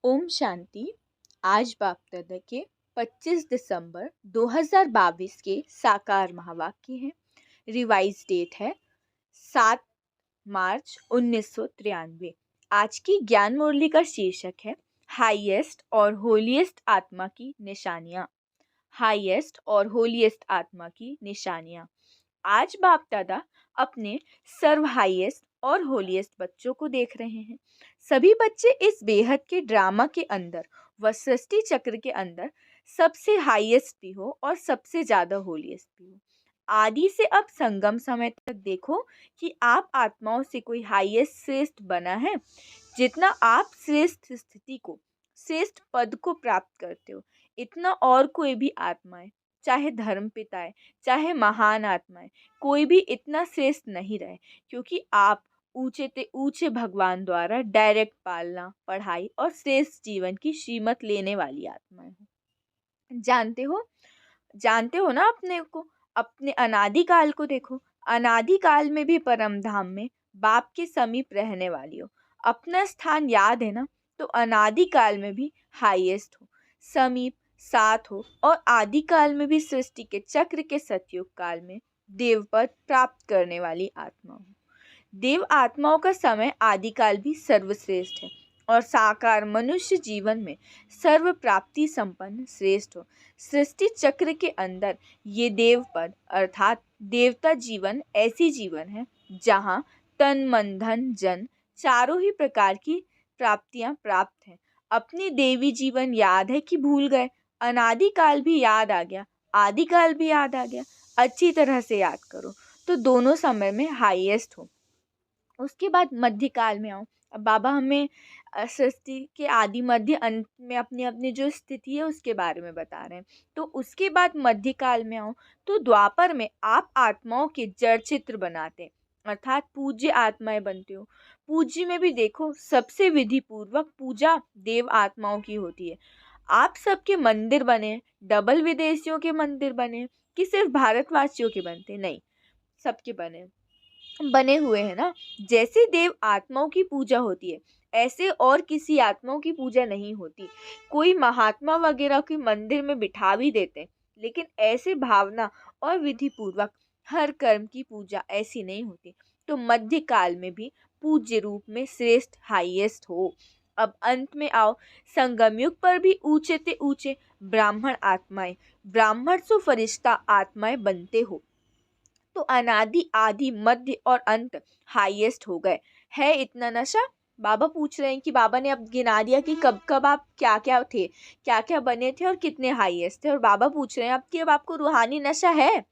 ओम शांति। आज बाप दादा के 25 दिसंबर 2022 के साकार महावाक्य हैं। रिवाइज डेट है 7 मार्च 1993। आज की ज्ञान मुरली का शीर्षक है हाईएस्ट और होलीएस्ट आत्मा की निशानियां। हाईएस्ट और होलीएस्ट आत्मा की निशानियां। आज बाप दादा अपने सर्व हाईएस्ट और होलीएस्ट बच्चों को देख रहे हैं। सभी बच्चे इस बेहद के ड्रामा के अंदर व सृष्टि चक्र के अंदर सबसे हाईएस्ट भी हो और सबसे ज्यादा होलीएस्ट भी हो। आदि से अब संगम समय तक देखो कि आप आत्माओं से कोई हाईएस्ट श्रेष्ठ बना है। जितना आप श्रेष्ठ स्थिति को, श्रेष्ठ पद को प्राप्त करते हो, इतना और कोई भी आत्माएं, चाहे धर्म पिता है, चाहे महान आत्माएं, कोई भी इतना श्रेष्ठ नहीं रहे, क्योंकि आप ऊंचे ते ऊंचे भगवान द्वारा डायरेक्ट पालना, पढ़ाई और श्रेष्ठ जीवन की श्रीमत लेने वाली आत्माएं हो। जानते हो ना अपने को, अपने अनादि काल को देखो। अनादि काल में भी परम धाम में बाप के समीप रहने वाली हो। अपना स्थान याद है ना, तो अनादि काल में भी हाईएस्ट हो, समीप साथ हो, और आदि काल में भी सृष्टि के चक्र के सतयुग काल में देव पद प्राप्त करने वाली आत्मा हो। देव आत्माओं का समय आदिकाल भी सर्वश्रेष्ठ है और साकार मनुष्य जीवन में सर्व प्राप्ति संपन्न श्रेष्ठ हो। सृष्टि चक्र के अंदर ये देव पद अर्थात देवता जीवन ऐसी जीवन है जहाँ तन मन धन जन चारों ही प्रकार की प्राप्तियां प्राप्त हैं। अपनी देवी जीवन याद है कि भूल गए? अनादिकाल भी याद आ गया, आदिकाल भी याद आ गया। अच्छी तरह से याद करो तो दोनों समय में हाईएस्ट हो। उसके बाद मध्यकाल में आओ। अब बाबा हमें सृष्टि के आदि मध्य अंत में अपनी अपनी जो स्थिति है उसके बारे में बता रहे हैं। तो उसके बाद मध्यकाल में आओ तो द्वापर में आप आत्माओं के जड़ चित्र बनाते हैं, अर्थात पूज्य आत्माएं बनते हो। पूज्य में भी देखो सबसे विधि पूर्वक पूजा देव आत्माओं की होती है। आप सबके मंदिर बने, डबल विदेशियों के मंदिर बने कि सिर्फ भारतवासियों के बनते? नहीं, सबके बने हुए हैं ना। जैसे देव आत्माओं की पूजा होती है, ऐसे और किसी आत्माओं की पूजा नहीं होती। कोई महात्मा वगैरह के मंदिर में बिठा भी देते, लेकिन ऐसे भावना और विधि पूर्वक हर कर्म की पूजा ऐसी नहीं होती। तो मध्य काल में भी पूज्य रूप में श्रेष्ठ हाईएस्ट हो। अब अंत में आओ, संगम युग पर भी ऊंचे ते ऊंचे ब्राह्मण आत्माएं, ब्राह्मण सो फरिश्ता आत्माएं बनते हो। तो अनादि आदि मध्य और अंत हाईएस्ट हो गए। है इतना नशा? बाबा पूछ रहे हैं कि बाबा ने अब गिना दिया कि कब कब आप क्या क्या थे, क्या क्या बने थे और कितने हाईएस्ट थे। और बाबा पूछ रहे हैं अब कि अब आपको रूहानी नशा है?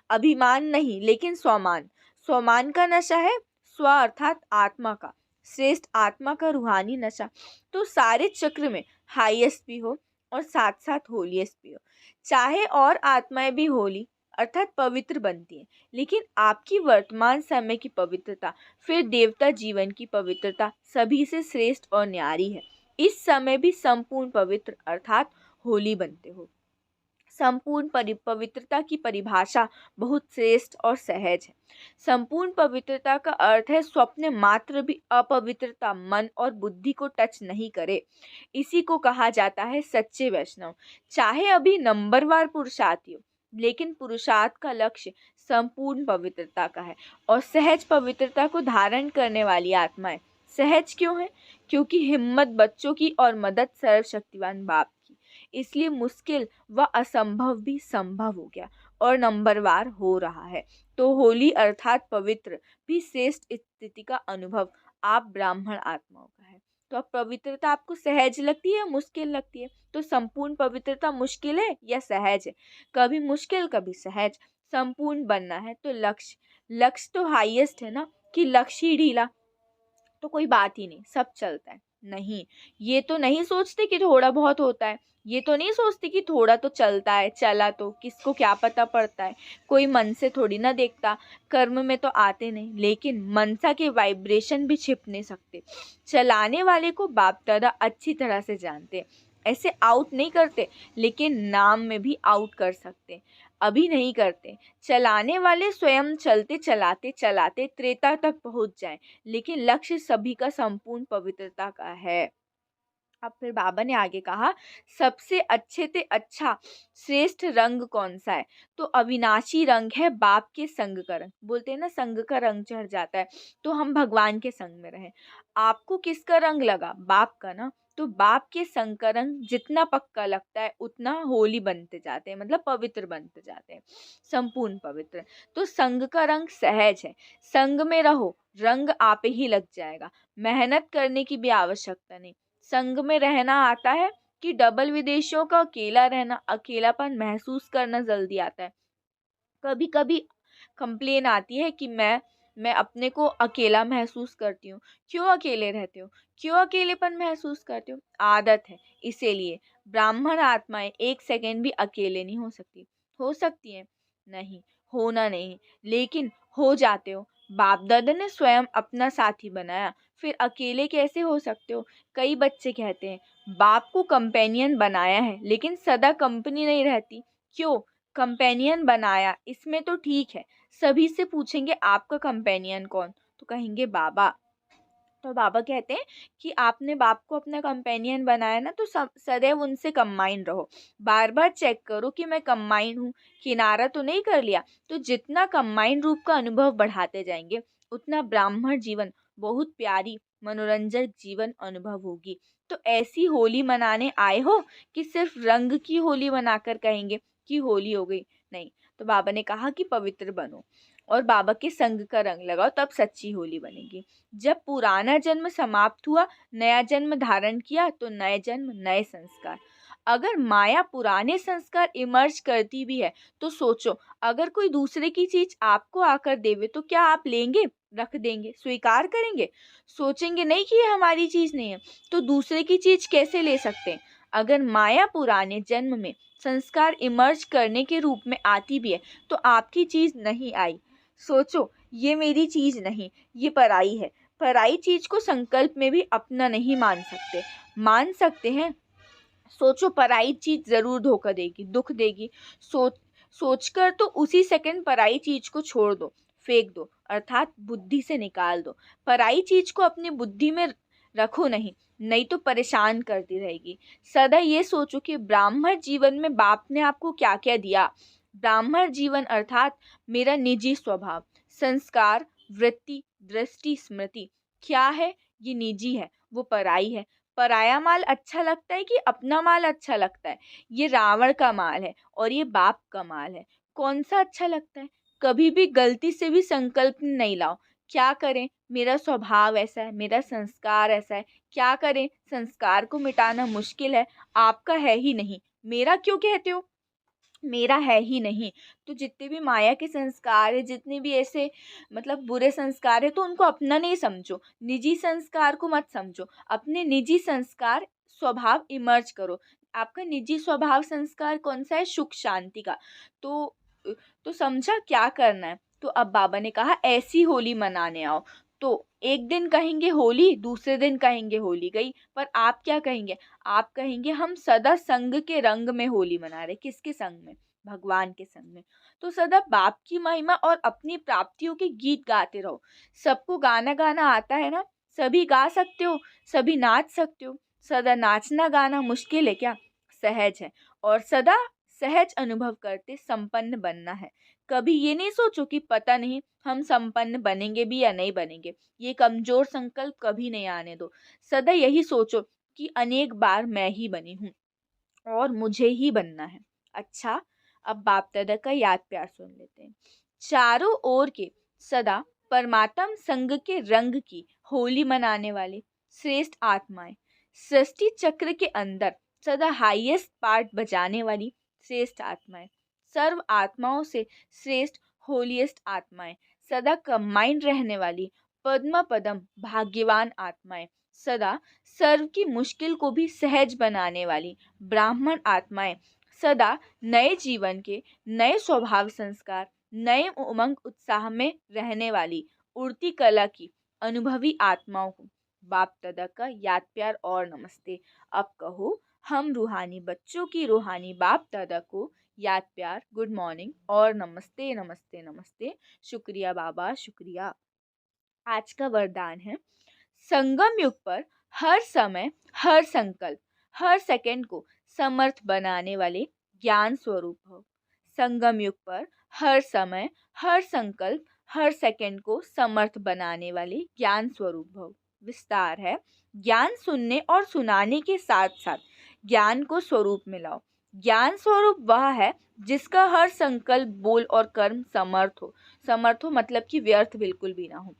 अभिमान नहीं, लेकिन स्वमान। स्वमान का नशा है, स्व अर्थात आत्मा का, श्रेष्ठ आत्मा का रूहानी नशा। तो सारे चक्र में हाईएस्ट भी हो और साथ साथ होलीएस्ट भी हो। चाहे और आत्माएं भी होली अर्थात पवित्र बनती हैं, लेकिन आपकी वर्तमान समय की पवित्रता, फिर देवता जीवन की पवित्रता सभी से श्रेष्ठ और न्यारी है। इस समय भी संपूर्ण पवित्र अर्थात होली बनते हो। संपूर्ण पवित्रता की परिभाषा बहुत श्रेष्ठ और सहज है। संपूर्ण पवित्रता का अर्थ है स्वप्न मात्र भी अपवित्रता मन और बुद्धि को टच नहीं करे। इसी को कहा जाता है सच्चे वैष्णव। चाहे अभी नंबरवार पुरुषार्थी हो, लेकिन पुरुषार्थ का लक्ष्य संपूर्ण पवित्रता का है। और सहज पवित्रता को धारण करने वाली आत्माएं सहज क्यों है? क्योंकि हिम्मत बच्चों की और मदद सर्वशक्तिवान बाप की, इसलिए मुश्किल व असंभव भी संभव हो गया और नंबरवार हो रहा है। तो होली अर्थात पवित्र भी श्रेष्ठ स्थिति का अनुभव आप ब्राह्मण आत्माओं का है। तो अब पवित्रता आपको सहज लगती है या मुश्किल लगती है? तो संपूर्ण पवित्रता मुश्किल है या सहज है? कभी मुश्किल कभी सहज। संपूर्ण बनना है तो लक्ष्य तो हाईएस्ट है ना, कि लक्ष्य ही ढीला तो कोई बात ही नहीं, सब चलता है। नहीं, ये तो नहीं सोचते कि थोड़ा बहुत होता है, ये तो नहीं सोचते कि थोड़ा तो चलता है, चला तो किसको क्या पता पड़ता है। कोई मन से थोड़ी ना देखता, कर्म में तो आते नहीं, लेकिन मनसा के वाइब्रेशन भी छिप नहीं सकते। चलाने वाले को बाप दादा अच्छी तरह से जानते, ऐसे आउट नहीं करते, लेकिन नाम में भी आउट कर सकते। अभी नहीं करते। चलाने वाले स्वयं चलते चलाते चलाते त्रेता तक पहुंच जाएं, लेकिन लक्ष्य सभी का संपूर्ण पवित्रता का है। अब फिर बाबा ने आगे कहा, सबसे अच्छे से अच्छा श्रेष्ठ रंग कौन सा है? तो अविनाशी रंग है बाप के संग का रंग। बोलते हैं ना, संग का रंग चढ़ जाता है, तो हम भगवान के संग में रहें। आपको किसका रंग लगा? बाप का ना। तो बाप के संग का रंग जितना पक्का लगता है उतना होली बनते जाते हैं, मतलब पवित्र बनते जाते हैं, संपूर्ण पवित्र। तो संग का रंग सहज है, संग में रहो, रंग आप ही लग जाएगा, मेहनत करने की भी आवश्यकता नहीं। संग में रहना आता है कि डबल विदेशियों का अकेला रहना, अकेलापन महसूस करना जल्दी आता है। कभी कभी कंप्लेन आती है कि मैं अपने को अकेला महसूस करती हूँ। क्यों अकेले रहते हो? क्यों अकेलेपन महसूस करते हो? आदत है। इसीलिए ब्राह्मण आत्माएं एक सेकंड भी अकेले नहीं हो सकती। हो सकती है? नहीं, होना नहीं, लेकिन हो जाते हो। बाप दादा ने स्वयं अपना साथी बनाया, फिर अकेले कैसे हो सकते हो? कई बच्चे कहते हैं बाप को कंपेनियन बनाया है, लेकिन सदा कंपनी नहीं रहती। क्यों? कंपेनियन बनाया इसमें तो ठीक है, सभी से पूछेंगे आपका कंपेनियन कौन, तो कहेंगे बाबा। तो बाबा कहते हैं कि आपने बाप को अपना कंपेनियन बनाया ना, तो सदैव उनसे कंबाइन रहो। बार बार चेक करो कि मैं कंबाइन हूँ, किनारा तो नहीं कर लिया। तो जितना कंबाइन रूप का अनुभव बढ़ाते जाएंगे, उतना ब्राह्मण जीवन बहुत प्यारी मनोरंजक जीवन अनुभव होगी। तो ऐसी होली मनाने आए हो कि सिर्फ रंग की होली मनाकर कहेंगे कि होली हो गई? नहीं। तो बाबा ने कहा कि पवित्र बनो और बाबा के संग का रंग लगाओ, तब सच्ची होली बनेगी। जब पुराना जन्म समाप्त हुआ, नया जन्म धारण किया, तो नए जन्म नए संस्कार। अगर माया पुराने संस्कार इमर्ज करती भी है, तो सोचो, अगर कोई दूसरे की चीज आपको आकर देवे तो क्या आप लेंगे? रख देंगे? स्वीकार करेंगे? सोचेंगे नहीं कि ये हमारी चीज नहीं है। तो दूसरे की चीज कैसे ले सकते हैं? अगर माया पुराने जन्म में संस्कार इमर्ज करने के रूप में आती भी है, तो आपकी चीज नहीं आई। सोचो, ये मेरी चीज नहीं, ये पराई है। पराई चीज को संकल्प में भी अपना नहीं मान सकते। मान सकते हैं? सोचो, पराई चीज जरूर धोखा देगी, दुख देगी। सोच सोचकर तो उसी सेकंड पराई चीज को छोड़ दो, फेंक दो, अर्थात बुद्धि से निकाल दो। पराई चीज को अपनी बुद्धि में रखो नहीं, नहीं तो परेशान करती रहेगी। सदा ये सोचो कि ब्राह्मण जीवन में बाप ने आपको क्या क्या दिया। ब्राह्मण जीवन अर्थात मेरा निजी स्वभाव, संस्कार, वृत्ति, दृष्टि, स्मृति क्या है? ये निजी है, वो पराई है। पराया माल अच्छा लगता है कि अपना माल अच्छा लगता है? ये रावण का माल है और ये बाप का माल है। कौन सा अच्छा लगता है? कभी भी गलती से भी संकल्प नहीं लाओ। क्या करें, मेरा स्वभाव ऐसा है, मेरा संस्कार ऐसा है। क्या करें, संस्कार को मिटाना मुश्किल है। आपका है ही नहीं, मेरा क्यों कहते हो? मेरा है ही नहीं। तो जितने भी माया के संस्कार है, जितने भी ऐसे मतलब बुरे संस्कार है, तो उनको अपना नहीं समझो, निजी संस्कार को मत समझो। अपने निजी संस्कार स्वभाव इमर्ज करो। आपका निजी स्वभाव संस्कार कौन सा है? सुख शांति का। तो समझा क्या करना है? तो अब बाबा ने कहा ऐसी होली मनाने आओ। तो एक दिन कहेंगे होली, दूसरे दिन कहेंगे होली गई, पर आप क्या कहेंगे? आप कहेंगे हम सदा संग के रंग में होली मना रहे। किसके संग में? भगवान के संग में। तो सदा बाप की महिमा और अपनी प्राप्तियों के गीत गाते रहो। सबको गाना गाना आता है ना? सभी गा सकते हो, सभी नाच सकते हो। सदा नाचना गाना मुश्किल है क्या? सहज है। और सदा सहज अनुभव करते संपन्न बनना है। कभी ये नहीं सोचो कि पता नहीं हम संपन्न बनेंगे भी या नहीं बनेंगे। ये कमजोर संकल्प कभी नहीं आने दो। सदा यही सोचो कि अनेक बार मैं ही बनी हूँ और मुझे ही बनना है। अच्छा, अब बाप दादा का याद प्यार सुन लेते हैं। चारों ओर के सदा परमात्म संग के रंग की होली मनाने वाले श्रेष्ठ आत्माएं, सृष्टि चक्र के अंदर सदा हाईएस्ट पार्ट बजाने वाली श्रेष्ठ आत्माएं, सर्व आत्माओं से श्रेष्ठ होलीएस्ट आत्माएं, सदा कंबाइंड रहने वाली पद्म पदम भाग्यवान आत्माएं, सदा सर्व की मुश्किल को भी सहज बनाने वाली ब्राह्मण आत्माएं, सदा नए जीवन के नए स्वभाव संस्कार, नए उमंग उत्साह में रहने वाली उड़ती कला की अनुभवी आत्माओं को बाप दादा का याद प्यार और नमस्ते। अब कहो, हम रूहानी बच्चों की रूहानी बाप दादा को याद प्यार, गुड मॉर्निंग और नमस्ते नमस्ते नमस्ते। शुक्रिया बाबा, शुक्रिया। आज का वरदान है, संगम युग पर हर समय हर संकल्प, हर सेकंड को समर्थ बनाने वाले ज्ञान स्वरूप भव। संगम युग पर हर समय, हर संकल्प, हर सेकंड को समर्थ बनाने वाले ज्ञान स्वरूप भव। विस्तार है, ज्ञान सुनने और सुनाने के साथ साथ ज्ञान को स्वरूप में लाओ। ज्ञान स्वरूप वह है जिसका हर संकल्प, बोल और कर्म समर्थ हो मतलब कि व्यर्थ बिल्कुल भी ना हो।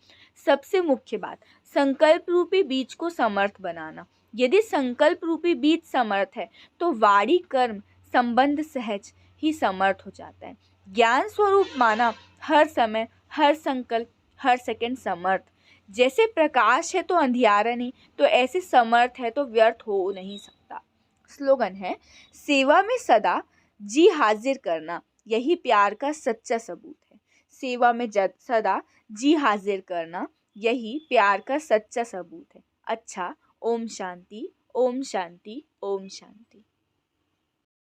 सबसे मुख्य बात, संकल्प रूपी बीज को समर्थ बनाना। यदि संकल्प रूपी बीज समर्थ है तो वाणी कर्म संबंध सहज ही समर्थ हो जाता है। ज्ञान स्वरूप माना हर समय, हर संकल्प, हर सेकंड समर्थ। जैसे प्रकाश है तो अंधियारा नहीं, तो ऐसे समर्थ है तो व्यर्थ हो नहीं सकता। स्लोगन है, सेवा में सदा जी हाजिर करना, यही प्यार का सच्चा सबूत है। सेवा में सदा जी हाजिर करना, यही प्यार का सच्चा सबूत है। अच्छा, ओम शांति, ओम शांति, ओम शांति।